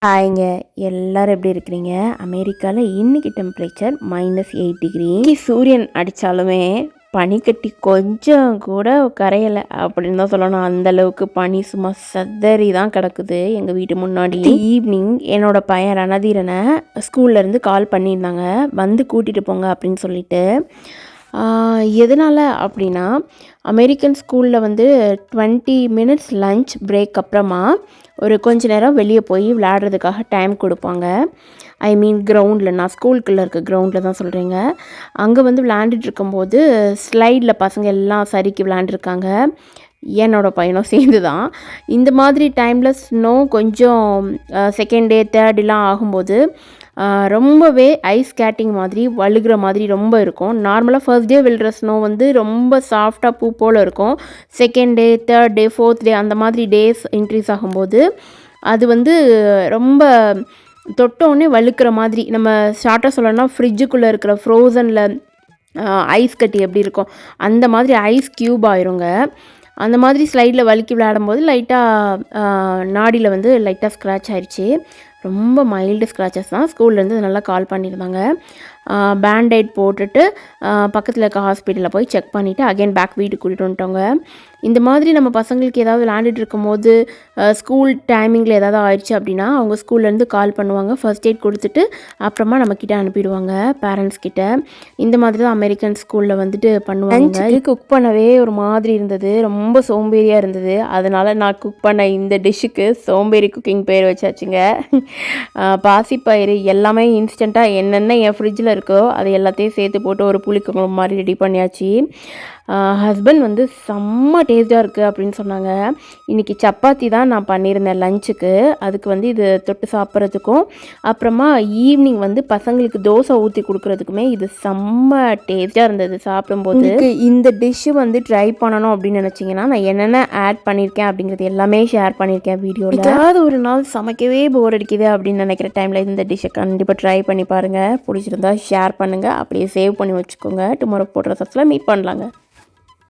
ஹாய்ங்க, எல்லாரும் எப்படி இருக்கிறீங்க? அமெரிக்காவில் இன்றைக்கி டெம்பரேச்சர் -8 டிகிரி. சூரியன் அடித்தாலுமே பனிக்கட்டி கொஞ்சம் கூட கரையலை அப்படின்னு தான் சொல்லணும். அந்தளவுக்கு பனி சும்மா சதறி தான் கிடக்குது எங்கள் வீட்டு முன்னாடி. ஈவினிங் என்னோடய பையன் ரணதீரனை ஸ்கூல்லேருந்து கால் பண்ணியிருந்தாங்க, வந்து கூட்டிகிட்டு போங்க அப்படின்னு சொல்லிட்டு. எதனால் அப்படின்னா, அமெரிக்கன் ஸ்கூலில் வந்து 20 மினிட்ஸ் லன்ச் பிரேக் அப்புறமா ஒரு கொஞ்ச நேரம் வெளியே போய் விளையாடுறதுக்காக டைம் கொடுப்பாங்க. ஐ மீன் கிரவுண்டில், நான் ஸ்கூலுக்குள்ளே இருக்க கிரவுண்டில் தான் சொல்கிறேங்க. அங்கே வந்து விளையாண்டுட்டு இருக்கும்போது ஸ்லைடில் பசங்க எல்லாம் சறுக்கி விளையாண்டுருக்காங்க. என்னோடய பையனும் சேர்ந்து தான். இந்த மாதிரி டைமில் ஸ்னோ கொஞ்சம் செகண்ட் டே தேர்ட் டேலாம் ஆகும்போது ரொம்பவே ஐஸ் ஸ்கேட்டிங் மாதிரி வழுகிற மாதிரி ரொம்ப இருக்கும். நார்மலாக ஃபர்ஸ்ட் டே விழுற ஸ்னோ வந்து ரொம்ப சாஃப்டாக பூ போல் இருக்கும். Second day third day fourth day அந்த மாதிரி டேஸ் இன்க்ரீஸ் ஆகும்போது அது வந்து ரொம்ப தொட்டோடனே வழுக்கிற மாதிரி, நம்ம ஷார்ட்டாக சொல்லணும்னா ஃப்ரிட்ஜுக்குள்ளே இருக்கிற ஃப்ரோசனில் ஐஸ் கட்டி எப்படி இருக்கும் அந்த மாதிரி ஐஸ் க்யூப் ஆயிருங்க. அந்த மாதிரி ஸ்லைடில் வழுக்கி விளையாடும்போது லைட்டாக நாடியில் வந்து லைட்டாக ஸ்க்ராட்ச் ஆயிடுச்சு. ரொம்ப மைல்டு ஸ்க்ராச்சஸ் தான். ஸ்கூல்லேருந்து நல்லா கால் பண்ணியிருந்தாங்க. பேண்டைட் போட்டுட்டு பக்கத்தில் இருக்க ஹாஸ்பிட்டலில் போய் செக் பண்ணிவிட்டு அகைன் பேக் வீட்டுக்கு கூட்டிகிட்டு வந்துட்டோங்க. இந்த மாதிரி நம்ம பசங்களுக்கு ஏதாவது விளையாண்டுட்டு இருக்கும்போது ஸ்கூல் டைமிங்கில் ஏதாவது ஆயிடுச்சு அப்படின்னா அவங்க ஸ்கூல்லேருந்து கால் பண்ணுவாங்க, ஃபர்ஸ்ட் எய்ட் கொடுத்துட்டு அப்புறமா நம்மக்கிட்ட அனுப்பிடுவாங்க பேரண்ட்ஸ் கிட்ட. இந்த மாதிரி தான் அமெரிக்கன் ஸ்கூலில் வந்துட்டு பண்ணுவாங்க. குக் பண்ணவே ஒரு மாதிரி இருந்தது, ரொம்ப சோம்பேறியாக இருந்தது. அதனால் நான் குக் பண்ண இந்த டிஷ்ஷுக்கு சோம்பேறி குக்கிங் பேர் வச்சாச்சுங்க. பாசிப்பயிறு எல்லாமே இன்ஸ்டண்ட்டாக என்னென்ன என் ஃப்ரிட்ஜில் இருக்கோ அதை எல்லாத்தையும் சேர்த்து போட்டு ஒரு புளிக்குழம்பு மாதிரி ரெடி பண்ணியாச்சு. ஹஸ்பண்ட் வந்து செம்ம டேஸ்ட்டாக இருக்குது அப்படின்னு சொன்னாங்க. இன்றைக்கி சப்பாத்தி தான் நான் பண்ணியிருந்தேன் லஞ்சுக்கு. அதுக்கு வந்து இது தொட்டு சாப்பிட்றதுக்கும் அப்புறமா ஈவினிங் வந்து பசங்களுக்கு தோசை ஊற்றி கொடுக்குறதுக்குமே இது செம்ம டேஸ்ட்டாக இருந்தது சாப்பிடும்போது. இந்த டிஷ்ஷு வந்து ட்ரை பண்ணணும் அப்படின்னு நினச்சிங்கன்னா நான் என்னென்ன ஆட் பண்ணியிருக்கேன் அப்படிங்கிறது எல்லாமே ஷேர் பண்ணியிருக்கேன் வீடியோவில். ஏதாவது ஒரு நாள் சமைக்கவே போர் அடிக்குது அப்படின்னு நினைக்கிற டைமில் இந்த டிஷ்ஷை கண்டிப்பாக ட்ரை பண்ணி பாருங்கள். பிடிச்சிருந்தா ஷேர் பண்ணுங்கள், அப்படியே சேவ் பண்ணி வச்சுக்கோங்க. டுமாரோ போடுற சப்ஸில் மீட் பண்ணலாங்க.